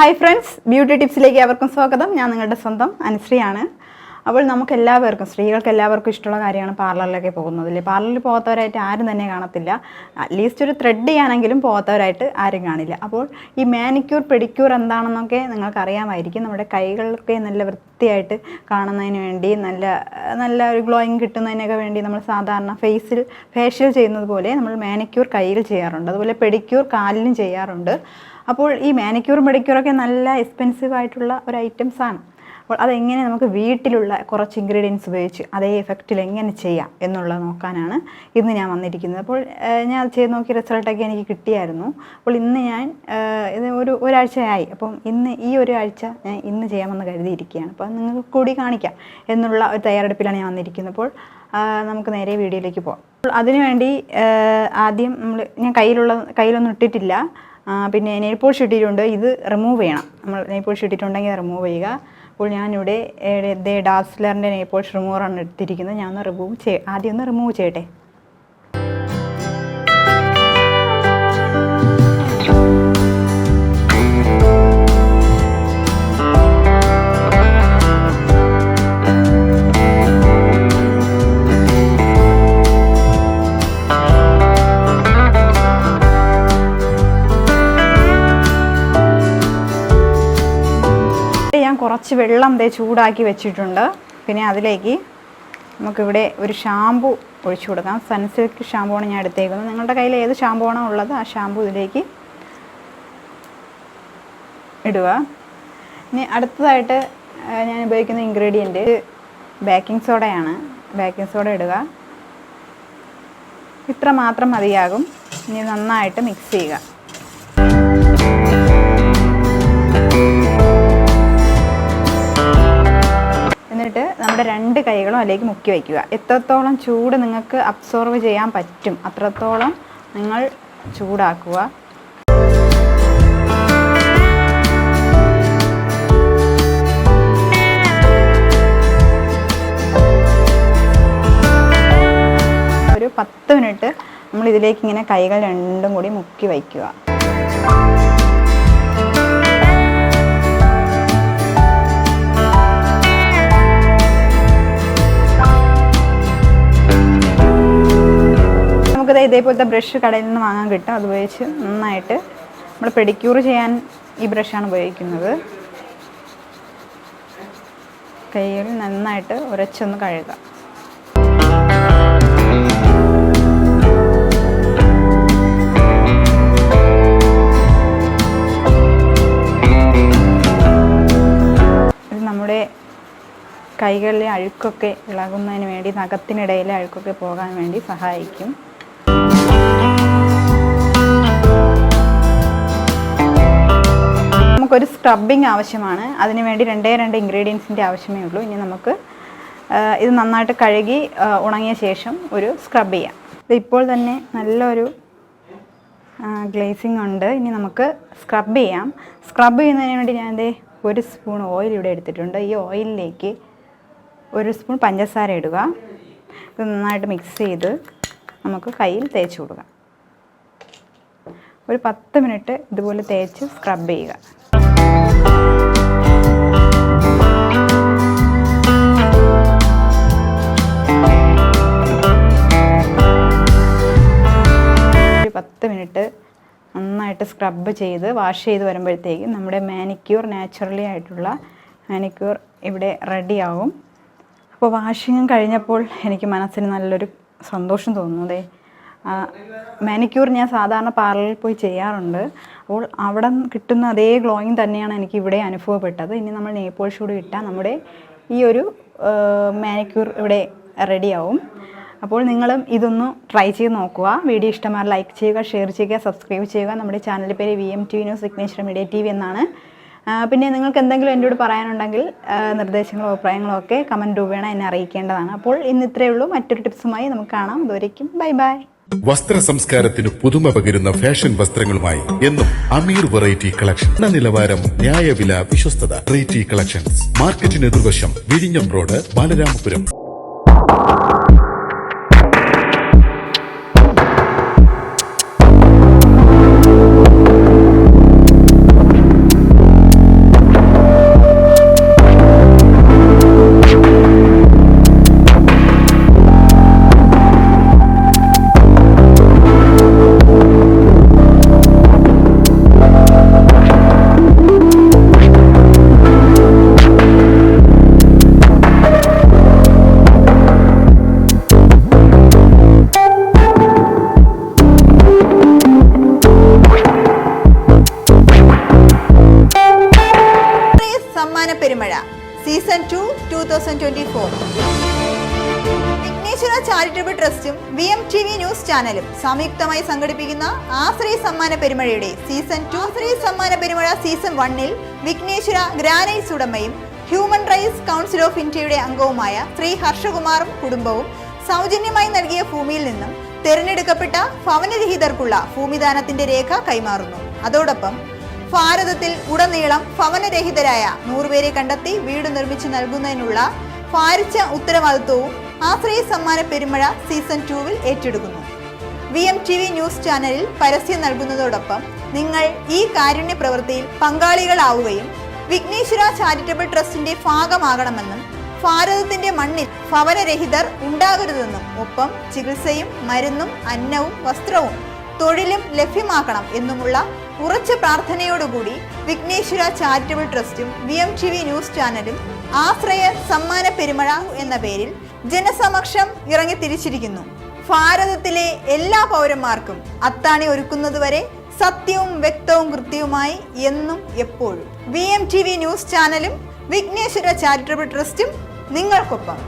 Hi friends, beauty ടിപ്സിലേക്ക് അവർക്കും സ്വാഗതം. ഞാൻ നിങ്ങളുടെ സ്വന്തം അനുശ്രീയാണ്. അപ്പോൾ നമുക്ക് എല്ലാവർക്കും, സ്ത്രീകൾക്ക് എല്ലാവർക്കും ഇഷ്ടമുള്ള കാര്യമാണ് പാർലറിലൊക്കെ പോകുന്നത് അല്ലേ. പാർലറിൽ പോകാത്തവരായിട്ട് ആരും തന്നെ കാണത്തില്ല. അറ്റ്ലീസ്റ്റ് ഒരു ത്രെഡ് ചെയ്യാനെങ്കിലും പോകാത്തവരായിട്ട് ആരും കാണില്ല. അപ്പോൾ ഈ മാനിക്യൂർ പെഡിക്യൂർ എന്താണെന്നൊക്കെ നിങ്ങൾക്ക് അറിയാമായിരിക്കും. നമ്മുടെ കൈകളൊക്കെ നല്ല വൃത്തിയായിട്ട് കാണുന്നതിന് വേണ്ടി, നല്ല ഒരു ഗ്ലോയിങ് കിട്ടുന്നതിനൊക്കെ വേണ്ടി നമ്മൾ സാധാരണ ഫേഷ്യൽ ചെയ്യുന്നത് പോലെ നമ്മൾ മാനിക്യൂർ കയ്യിൽ ചെയ്യാറുണ്ട്. അതുപോലെ പെഡിക്യൂർ കാലിലും ചെയ്യാറുണ്ട്. അപ്പോൾ ഈ മാനിക്യൂറും പെഡിക്യൂറൊക്കെ നല്ല എക്സ്പെൻസീവ് ആയിട്ടുള്ള ഒരു ഐറ്റംസാണ്. അപ്പോൾ അതെങ്ങനെ നമുക്ക് വീട്ടിലുള്ള കുറച്ച് ഇൻഗ്രീഡിയൻസ് ഉപയോഗിച്ച് അതേ എഫക്റ്റിൽ എങ്ങനെ ചെയ്യാം എന്നുള്ളത് നോക്കാനാണ് ഇന്ന് ഞാൻ വന്നിരിക്കുന്നത്. അപ്പോൾ ഞാൻ അത് ചെയ്ത് നോക്കിയ റിസൾട്ടൊക്കെ എനിക്ക് കിട്ടിയായിരുന്നു. അപ്പോൾ ഇന്ന് ഞാൻ ഇത് ഒരാഴ്ചയായി. അപ്പം ഈ ഒരു ആഴ്ച ഞാൻ ഇന്ന് ചെയ്യാമെന്ന് കരുതിയിരിക്കുകയാണ്. അപ്പോൾ നിങ്ങൾക്ക് കൂടി കാണിക്കാം എന്നുള്ള ഒരു തയ്യാറെടുപ്പിലാണ് ഞാൻ വന്നിരിക്കുന്നത്. അപ്പോൾ നമുക്ക് നേരെ വീഡിയോയിലേക്ക് പോകാം. അപ്പോൾ അതിനുവേണ്ടി ആദ്യം ഞാൻ കയ്യിലൊന്നും ഇട്ടിട്ടില്ല. പിന്നെ നെയിൽ പോളിഷ് ഇട്ടിട്ടുണ്ട്. ഇത് റിമൂവ് ചെയ്യണം. നമ്മൾ നെയിൽ പോളിഷ് ഇട്ടിട്ടുണ്ടെങ്കിൽ റിമൂവ് ചെയ്യുക. അപ്പോൾ ഞാനിവിടെ ഡാസ്ലറിൻ്റെ നെയിൽ പോളിഷ് റിമൂവറാണ് എടുത്തിരിക്കുന്നത്. ഞാനൊന്ന് ആദ്യം ഒന്ന് റിമൂവ് ചെയ്യട്ടെ. കുറച്ച് വെള്ളം ചൂടാക്കി വെച്ചിട്ടുണ്ട്. പിന്നെ അതിലേക്ക് നമുക്കിവിടെ ഒരു ഷാമ്പു ഒഴിച്ചു കൊടുക്കാം. സൺസിൽക്ക് ഷാമ്പുവാണ് ഞാൻ എടുത്തേക്കുന്നത്. നിങ്ങളുടെ കയ്യിൽ ഏത് ഷാമ്പു ആണോ ഉള്ളത് ആ ഷാമ്പു ഇതിലേക്ക് ഇടുക. ഇനി അടുത്തതായിട്ട് ഞാൻ ഉപയോഗിക്കുന്ന ഇൻഗ്രീഡിയൻറ്റ് ബേക്കിംഗ് സോഡയാണ്. ബേക്കിംഗ് സോഡ ഇടുക. ഇത്ര മാത്രം മതിയാകും. ഇനി നന്നായിട്ട് മിക്സ് ചെയ്യുക. എന്നിട്ട് നമ്മുടെ രണ്ട് കൈകളും അതിലേക്ക് മുക്കി വയ്ക്കുക. എത്രത്തോളം ചൂട് നിങ്ങൾക്ക് അബ്സോർവ് ചെയ്യാൻ പറ്റും അത്രത്തോളം നിങ്ങൾ ചൂടാക്കുക. ഒരു 10 മിനിറ്റ് നമ്മൾ ഇതിലേക്ക് ഇങ്ങനെ കൈകൾ രണ്ടും കൂടി മുക്കി വയ്ക്കുക. ഇതേപോലത്തെ ബ്രഷ് കടയിൽ നിന്ന് വാങ്ങാൻ കിട്ടും. അത് ഉപയോഗിച്ച് നന്നായിട്ട് നമ്മൾ പെഡിക്യൂർ ചെയ്യാൻ ഈ ബ്രഷാണ് ഉപയോഗിക്കുന്നത്. കൈയിൽ നന്നായിട്ട് ഉരച്ചൊന്ന് കഴുകുക. ഇത് നമ്മുടെ കൈകളിലെ അഴുക്കൊക്കെ ഇളകുന്നതിന് വേണ്ടി, നഖത്തിനിടയിലെ അഴുക്കൊക്കെ പോകാൻ വേണ്ടി സഹായിക്കും. നമുക്കൊരു സ്ക്രബിങ് ആവശ്യമാണ്. അതിനുവേണ്ടി 2 ഇൻഗ്രീഡിയൻസിൻ്റെ ആവശ്യമേ ഉള്ളൂ. ഇനി നമുക്ക് ഇത് നന്നായിട്ട് കഴുകി ഉണങ്ങിയ ശേഷം ഒരു സ്ക്രബ് ചെയ്യാം. ഇപ്പോൾ തന്നെ നല്ലൊരു ഗ്ലേസിങ് ഉണ്ട്. ഇനി നമുക്ക് സ്ക്രബ് ചെയ്യാം. സ്ക്രബ് ചെയ്യുന്നതിന് വേണ്ടി ഞാൻ 1 സ്പൂൺ ഓയിൽ ഇവിടെ എടുത്തിട്ടുണ്ട്. ഈ ഓയിലിലേക്ക് 1 സ്പൂൺ പഞ്ചസാര ഇടുക. ഇത് നന്നായിട്ട് മിക്സ് ചെയ്ത് നമുക്ക് കയ്യിൽ തേച്ച് കൊടുക്കാം. ഒരു 10 മിനിറ്റ് ഇതുപോലെ തേച്ച് സ്ക്രബ് ചെയ്യുക. ഒരു 10 മിനിറ്റ് നന്നായിട്ട് സ്ക്രബ് ചെയ്ത് വാഷ് ചെയ്ത് വരുമ്പോഴത്തേക്കും നമ്മുടെ മാനിക്യൂർ, നാച്ചുറലി ആയിട്ടുള്ള മാനിക്യൂർ ഇവിടെ റെഡിയാവും. അപ്പോൾ വാഷിങ്ങും കഴിഞ്ഞപ്പോൾ എനിക്ക് മനസ്സിന് നല്ലൊരു സന്തോഷം തോന്നുന്നു. മാനിക്യൂർ ഞാൻ സാധാരണ പാർലറിൽ പോയി ചെയ്യാറുണ്ട്. അപ്പോൾ അവിടെ കിട്ടുന്ന അതേ ഗ്ലോയിങ് തന്നെയാണ് എനിക്ക് ഇവിടെ അനുഭവപ്പെട്ടത്. ഇനി നമ്മൾ നെയിൽ പോളിഷ് കൂടി ഇട്ടാൽ നമ്മുടെ ഈ ഒരു മാനിക്യൂർ ഇവിടെ റെഡിയാവും. അപ്പോൾ നിങ്ങളും ഇതൊന്ന് ട്രൈ ചെയ്ത് നോക്കുക. വീഡിയോ ഇഷ്ടമായി ലൈക്ക് ചെയ്യുക, ഷെയർ ചെയ്യുക, സബ്സ്ക്രൈബ് ചെയ്യുക. നമ്മുടെ ചാനലിൻ്റെ പേര് VMTV news signature media TV എന്നാണ്. പിന്നെ നിങ്ങൾക്ക് എന്തെങ്കിലും എന്നോട് പറയാനുണ്ടെങ്കിൽ നിർദ്ദേശങ്ങളോ അഭിപ്രായങ്ങളോ ഒക്കെ കമൻറ്റ് രൂപേണ എന്നെ അറിയിക്കേണ്ടതാണ്. അപ്പോൾ ഇന്ന് ഇത്രയേ ഉള്ളൂ. മറ്റൊരു ടിപ്സുമായി നമുക്ക് കാണാം. അതുവരേക്കും ബൈ ബൈ. വസ്ത്ര സംസ്കാരത്തിന് പുതുമ പകരുന്ന ഫാഷൻ വസ്ത്രങ്ങളുമായി എന്നും അമീർ വെറൈറ്റി കളക്ഷൻ. നിലവാരം, ന്യായവില, വിശ്വസ്തത. വെറൈറ്റി കളക്ഷൻസ്, മാർക്കറ്റിന് എതിർവശം, വിഴിഞ്ഞം റോഡ്, ബാലരാമപുരം. പെരുമഴ സീസൺ 2 2024. വിഘ്നേശ്വര ചാരിറ്റബിൾ ട്രസ്റ്റും VMTV ന്യൂസ് ചാനലും സംയുക്തമായി സംഘടിപ്പിക്കുന്ന ആശ്രയ സമ്മാന പെരുമഴയുടെ സീസൺ 2 ആശ്രയ സമ്മാന പെരുമഴ സീസൺ 1-ൽ വിഘ്നേശ്വര ഗ്രാനൈറ്റ്സ് ഉടമയും ഹ്യൂമൻ റൈറ്റ്സ് കൗൺസിൽ ഓഫ് ഇന്ത്യയുടെ അംഗവുമായ ശ്രീ ഹർഷകുമാറും കുടുംബവും സൗജന്യമായി നൽകിയ ഭൂമിയിൽ നിന്നും തിരഞ്ഞെടുക്കപ്പെട്ട ഭവനരഹിതർക്കുള്ള ഭൂമിദാനത്തിന്റെ രേഖ കൈമാറുന്നു. അതോടൊപ്പം ഭാരതത്തിൽ ഉടനീളം ഭവനരഹിതരായ 100 പേരെ കണ്ടെത്തി വീട് നിർമ്മിച്ചു നൽകുന്നതിനുള്ള ഭാരിച്ച ഉത്തരവാദിത്വവും ആശ്രയ സമ്മാന പെരുമഴ സീസൺ 2-ൽ ഏറ്റെടുക്കുന്നു. VMTV ന്യൂസ് ചാനലിൽ പരസ്യം നൽകുന്നതോടൊപ്പം നിങ്ങൾ ഈ കാരുണ്യ പ്രവൃത്തിയിൽ പങ്കാളികളാവുകയും വിഘ്നേശ്വര ചാരിറ്റബിൾ ട്രസ്റ്റിന്റെ ഭാഗമാകണമെന്നും ഭാരതത്തിന്റെ മണ്ണിൽ ഭവനരഹിതർ ഉണ്ടാകരുതെന്നും ഒപ്പം ചികിത്സയും മരുന്നും അന്നവും വസ്ത്രവും തൊഴിലും ലഭ്യമാക്കണം എന്നുമുള്ള ഉറച്ച പ്രാർത്ഥനയോടുകൂടി വിഘ്നേശ്വര ചാരിറ്റബിൾ ട്രസ്റ്റും VMTV ന്യൂസ് ചാനലും ആശ്രയ സമ്മാന പെരുമഴ എന്ന പേരിൽ ജനസമക്ഷം ഇറങ്ങി തിരിച്ചിരിക്കുന്നു. ഭാരതത്തിലെ എല്ലാ പൗരന്മാർക്കും അത്താണി ഒരുക്കുന്നതുവരെ സത്യവും വ്യക്തവും കൃത്യവുമായി എന്നും എപ്പോഴും VMTV ന്യൂസ് ചാനലും വിഘ്നേശ്വര ചാരിറ്റബിൾ ട്രസ്റ്റും നിങ്ങൾക്കൊപ്പം.